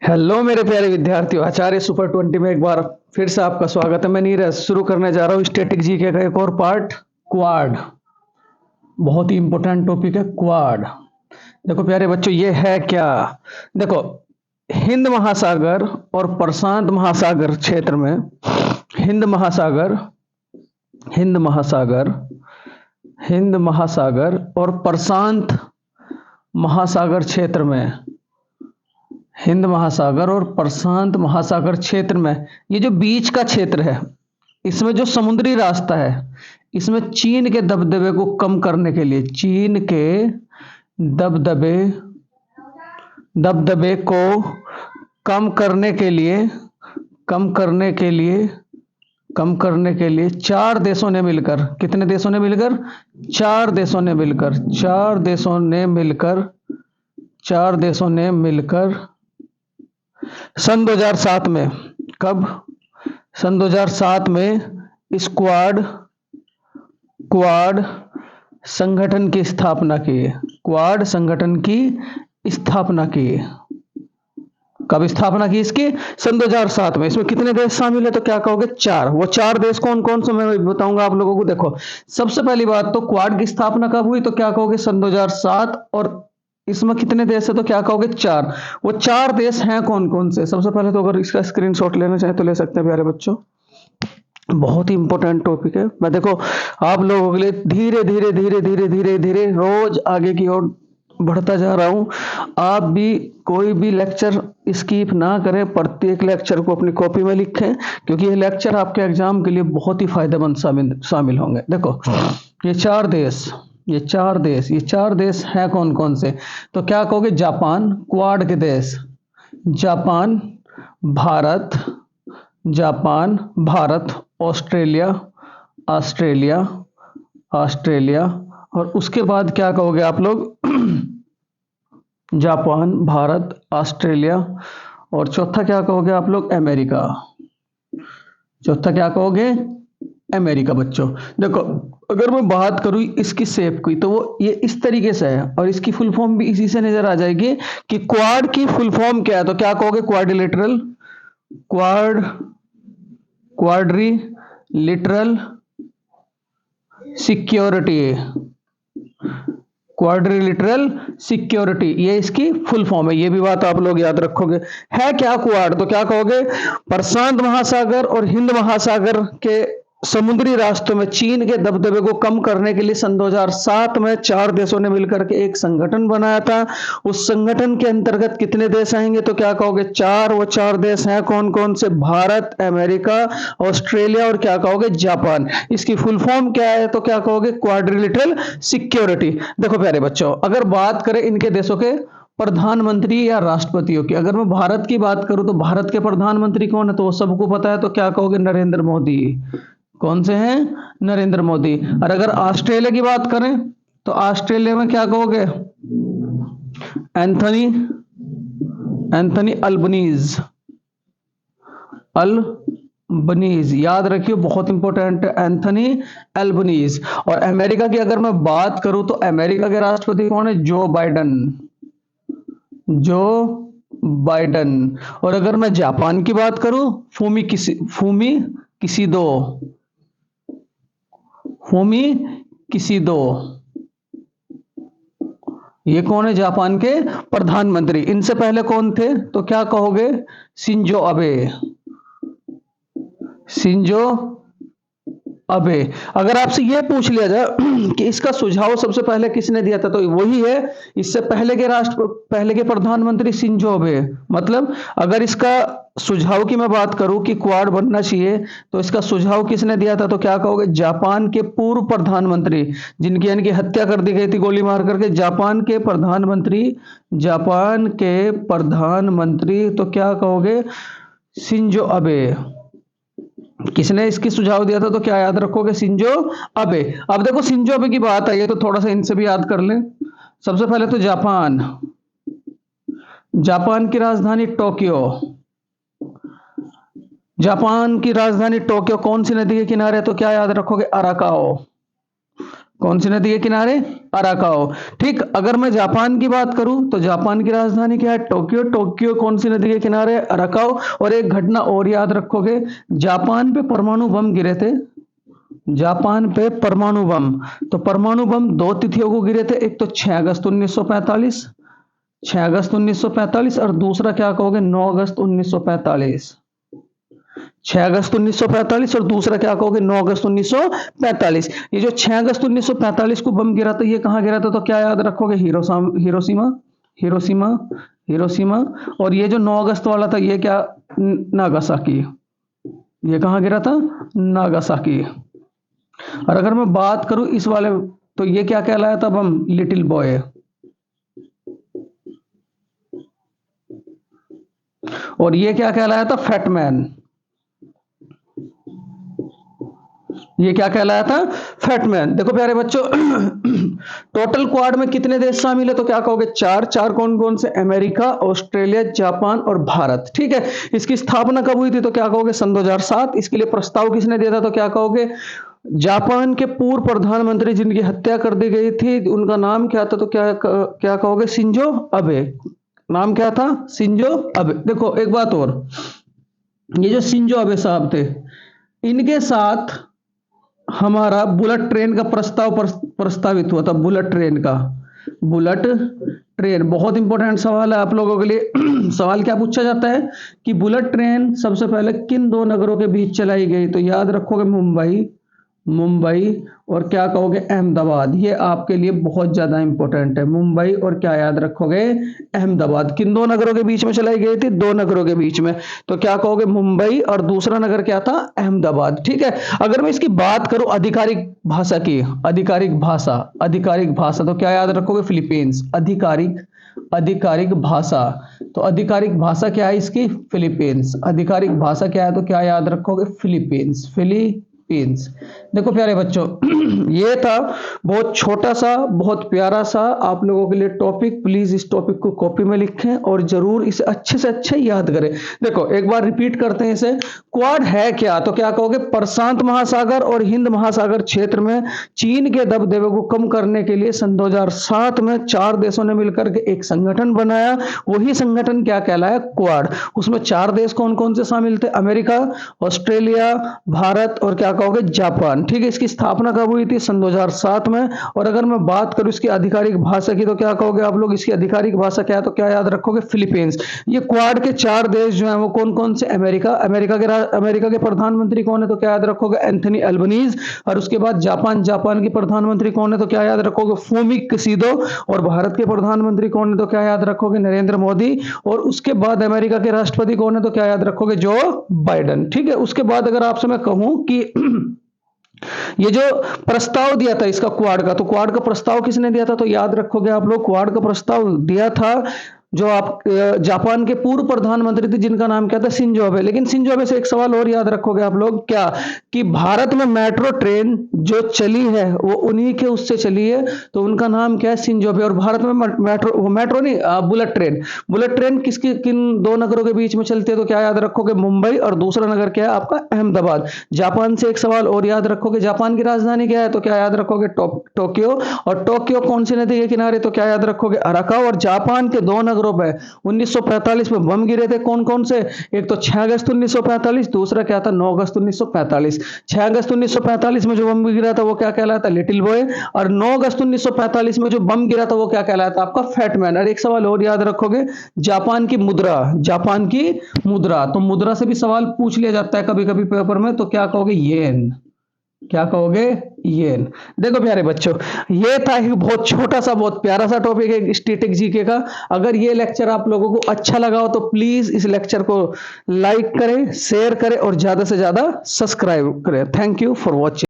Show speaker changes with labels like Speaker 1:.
Speaker 1: Hello मेरे प्यारे विद्यार्थियों, आचार्य सुपर 20 में एक बार फिर से आपका स्वागत है। मैं नीरज शुरू करने जा रहा हूँ स्टैटिक जीके का एक और पार्ट, क्वाड। बहुत ही इंपॉर्टेंट टॉपिक है क्वाड। देखो प्यारे बच्चों, ये है क्या? देखो, हिंद महासागर और प्रशांत महासागर क्षेत्र में, हिंद महासागर हिंद महासागर हिंद महासागर और प्रशांत महासागर क्षेत्र में, हिंद महासागर और प्रशांत महासागर क्षेत्र में, ये जो बीच का क्षेत्र है, इसमें जो समुद्री रास्ता है, इसमें चीन के दबदबे को कम करने के लिए, चीन के दबदबे दबदबे को कम करने के लिए कम करने के लिए कम करने के लिए चार देशों ने मिलकर, कितने देशों ने मिलकर? चार देशों ने मिलकर चार देशों ने मिलकर सन 2007 में, कब? सन 2007 में क्वाड संगठन की स्थापना की। क्वाड संगठन की स्थापना की। कब स्थापना की इसकी? सन 2007 में। इसमें कितने देश शामिल है तो क्या कहोगे? चार। वो चार देश कौन कौन से मैं बताऊंगा आप लोगों को। देखो, सबसे पहली बात तो क्वाड की स्थापना कब हुई तो क्या कहोगे? सन 2007। और इसमें कितने देश है तो क्या कहोगे? चार। वो चार देश हैं कौन कौन से? सबसे पहले तो अगर इसका स्क्रीनशॉट लेना चाहे तो ले सकते हैं प्यारे बच्चों। बहुत ही इंपॉर्टेंट टॉपिक है। मैं देखो आप लोगों के लिए धीरे धीरे धीरे धीरे धीरे धीरे रोज आगे की ओर बढ़ता जा रहा हूं। आप भी कोई भी लेक्चर स्किप ना करें, प्रत्येक लेक्चर को अपनी कॉपी में लिखें, क्योंकि ये लेक्चर आपके एग्जाम के लिए बहुत ही फायदेमंद शामिल होंगे। देखो, ये चार देश हैं कौन कौन से तो क्या कहोगे? जापान, क्वाड के देश, जापान, भारत, ऑस्ट्रेलिया, और उसके बाद क्या कहोगे आप लोग? जापान, भारत, ऑस्ट्रेलिया, और चौथा क्या कहोगे आप लोग? अमेरिका। चौथा क्या कहोगे? अमेरिका। बच्चों देखो, अगर मैं बात करूं इसकी शेप की तो वो ये इस तरीके से है, और इसकी फुल फॉर्म भी इसी से नजर आ जाएगी कि क्वाड की फुल फॉर्म क्या है तो क्या कहोगे? क्वाड्रिलेटरल, क्वाड्रिलिटरल सिक्योरिटी, क्वाड्रिलिटरल सिक्योरिटी, ये इसकी फुल फॉर्म है। ये भी बात आप लोग याद रखोगे। है क्या क्वाड तो क्या कहोगे? प्रशांत महासागर और हिंद महासागर के समुद्री रास्तों में चीन के दबदबे को कम करने के लिए सन 2007 में चार देशों ने मिलकर के एक संगठन बनाया था। उस संगठन के अंतर्गत कितने देश आएंगे तो क्या कहोगे? चार। वो चार देश हैं कौन कौन से? भारत, अमेरिका, ऑस्ट्रेलिया, और क्या कहोगे? जापान। इसकी फुल फॉर्म क्या है तो क्या कहोगे? Quadrilateral security. देखो प्यारे बच्चों, अगर बात करें इनके देशों के प्रधानमंत्री या राष्ट्रपतियों की, अगर मैं भारत की बात करूं तो भारत के प्रधानमंत्री कौन है तो वो सबको पता है, तो क्या कहोगे? नरेंद्र मोदी। कौन से हैं? नरेंद्र मोदी। और अगर ऑस्ट्रेलिया की बात करें तो ऑस्ट्रेलिया में क्या कहोगे? Anthony Albanese. याद रखिए, बहुत इंपॉर्टेंट है, एंथनी अल्बनीज। और अमेरिका की अगर मैं बात करूं तो अमेरिका के राष्ट्रपति कौन है? जो बाइडन। और अगर मैं जापान की बात करूं, फूमी किसीदो। ये कौन है? जापान के प्रधानमंत्री। इनसे पहले कौन थे तो क्या कहोगे? Shinzo Abe. अगर आपसे यह पूछ लिया जाए कि इसका सुझाव सबसे पहले किसने दिया था तो वही है, इससे पहले के प्रधानमंत्री शिंजो अबे। मतलब अगर इसका सुझाव की मैं बात करूं कि क्वाड बनना चाहिए तो इसका सुझाव किसने दिया था तो क्या कहोगे? जापान के पूर्व प्रधानमंत्री, जिनकी यानी कि हत्या कर दी गई थी गोली मार करके, जापान के प्रधानमंत्री तो क्या कहोगे? Shinzo Abe. किसने इसकी सुझाव दिया था तो क्या याद रखोगे? Shinzo Abe. अब देखो, शिंजो अबे की बात आई है तो थोड़ा सा इनसे भी याद कर लें। सबसे पहले तो जापान की राजधानी टोक्यो। जापान की राजधानी टोक्यो कौन सी नदी के किनारे है तो क्या याद रखोगे? अराकाओ। कौन सी नदी के किनारे? अराकाओ। ठीक, अगर मैं जापान की बात करूं तो जापान की राजधानी क्या है? टोक्यो। टोक्यो कौन सी नदी के किनारे? अराकाओ। और एक घटना और याद रखोगे, जापान पे परमाणु बम गिरे थे, जापान पे परमाणु बम। तो परमाणु बम दो तिथियों को गिरे थे, एक तो 6 अगस्त 1945, 6 अगस्त 1945, और दूसरा क्या कहोगे? 9 अगस्त 1945। 6 अगस्त 1945 और दूसरा क्या कहोगे? 9 अगस्त 1945। ये जो 6 अगस्त 1945 को बम गिरा था, ये कहां गिरा था? तो क्या याद रखोगे? Hiroshima, Hiroshima, Hiroshima. और ये जो 9 अगस्त वाला था, ये क्या? नागासाकी। ये कहां गिरा था? नागासाकी। और अगर मैं बात करूं इस वाले, तो ये क्या कहलाया था बम? Little boy. और ये क्या कहलाया था? फैटमैन। ये क्या कहलाया था? फैटमैन। देखो प्यारे बच्चों, टोटल क्वाड में कितने देश शामिल है? तो क्या कहोगे? चार। चार कौन कौन से? अमेरिका, ऑस्ट्रेलिया, जापान और भारत। ठीक है। इसकी स्थापना कब हुई थी? तो क्या कहोगे? सन 2007। इसके लिए प्रस्ताव किसने दिया था? तो क्या कहोगे? जापान के पूर्व प्रधानमंत्री जिनकी हत्या कर दी गई थी, उनका नाम क्या था? तो क्या कहोगे? Shinzo Abe. नाम क्या था? Shinzo Abe. देखो एक बात और, ये जो शिंजो अबे साहब थे, इनके साथ हमारा बुलेट ट्रेन का प्रस्तावित हुआ था। बुलेट ट्रेन का, बुलेट ट्रेन बहुत इंपॉर्टेंट सवाल है आप लोगों के लिए। सवाल क्या पूछा जाता है कि बुलेट ट्रेन सबसे पहले किन दो नगरों के बीच चलाई गई? तो याद रखोगे मुंबई, मुंबई और क्या कहोगे? अहमदाबाद। ये आपके लिए बहुत ज्यादा इंपॉर्टेंट है, मुंबई और क्या याद रखोगे? अहमदाबाद। किन दो नगरों के बीच में चलाई गई थी? दो नगरों के बीच में। तो क्या कहोगे? मुंबई और दूसरा नगर क्या था? अहमदाबाद। ठीक है। अगर मैं इसकी बात करूं आधिकारिक भाषा की, आधिकारिक भाषा, आधिकारिक भाषा, तो क्या याद रखोगे? फिलीपींस। आधिकारिक, आधिकारिक भाषा, तो आधिकारिक भाषा क्या है इसकी? फिलीपींस। आधिकारिक भाषा क्या है? तो क्या याद रखोगे? Philippines, Philippines. देखो प्यारे बच्चों, ये था बहुत छोटा सा, बहुत प्यारा सा आप लोगों के लिए टॉपिक। प्लीज इस टॉपिक को कॉपी में लिखें और जरूर इसे अच्छे से अच्छे याद करें। देखो एक बार रिपीट करते हैं इसे। क्वाड है क्या? तो क्या कहोगे? प्रशांत महासागर और हिंद महासागर क्षेत्र में चीन के दबदबे को कम करने के लिए सन 2007 में चार देशों ने मिलकर के एक संगठन बनाया। वही संगठन क्या कहलाया? क्वाड। उसमें चार देश कौन कौन से शामिल थे? अमेरिका, ऑस्ट्रेलिया, भारत और क्या कहोगे? जापान। ठीक है। इसकी स्थापना कब हुई थी? सन 2007 में। और अगर मैं बात करूं इसकी आधिकारिक भाषा की, तो क्या कहोगे आप लोग? इसकी आधिकारिक भाषा क्या है? तो क्या याद रखोगे? फिलीपींस। ये क्वाड के चार देश जो हैं वो कौन कौन से? अमेरिका, अमेरिका के प्रधानमंत्री कौन है? तो क्या याद रखोगे? Anthony Albanese. और उसके बाद जापान, जापान के प्रधानमंत्री कौन है? तो क्या याद रखोगे? फूमी किसीदो। और भारत के प्रधानमंत्री कौन है? तो क्या याद रखोगे? नरेंद्र मोदी। और उसके बाद अमेरिका के राष्ट्रपति कौन है? तो क्या याद रखोगे? Joe Biden. ठीक है। उसके बाद अगर आपसे मैं कहूं कि ये जो प्रस्ताव दिया था इसका क्वाड का, तो क्वाड का प्रस्ताव किसने दिया था? तो याद रखोगे आप लोग, क्वाड का प्रस्ताव दिया था जो आप जापान के पूर्व प्रधानमंत्री थे जिनका नाम क्या था? Shinzo Abe. लेकिन शिंजो अबे से एक सवाल और याद रखोगे आप लोग, क्या कि भारत में मेट्रो ट्रेन जो चली है वो उन्हीं के उससे चली है, तो उनका नाम क्या है? Shinzo Abe. और भारत में मेट्रो नहीं, बुलेट ट्रेन, बुलेट ट्रेन किसकी किन दो नगरों के बीच में चलती है? तो क्या याद रखोगे? मुंबई और दूसरा नगर क्या है आपका? अहमदाबाद। जापान से एक सवाल और याद रखोगे, जापान की राजधानी क्या है? तो क्या याद रखोगे? टोक्यो। और टोक्यो कौन सी नदी के किनारे? तो क्या याद रखोगे? अराका। और जापान के दो नगरों पे 1945 में बम गिरे थे, कौन कौन से? एक तो 6 अगस्त 1945, दूसरा क्या था? 9 अगस्त 1945। 6 अगस्त 1945 में जो बम गिरा था वो क्या कहलाता? Little boy. और 9 अगस्त 1945 में जो बम गिरा था वो क्या कहलाता? आपका फैटमैन। और एक सवाल और याद रखोगे, जापान की मुद्रा, जापान की मुद्रा, तो मुद्रा से भी सवाल पूछ लिया जाता है कभी कभी पेपर में, तो क्या कहोगे? येन। क्या कहोगे? येन। देखो प्यारे बच्चों, ये था एक बहुत छोटा सा बहुत प्यारा सा टॉपिक है स्टैटिक जीके का। अगर ये लेक्चर आप लोगों को अच्छा लगा हो तो प्लीज इस लेक्चर को लाइक करें, शेयर करें और ज्यादा से ज्यादा सब्सक्राइब करें। Thank you for watching.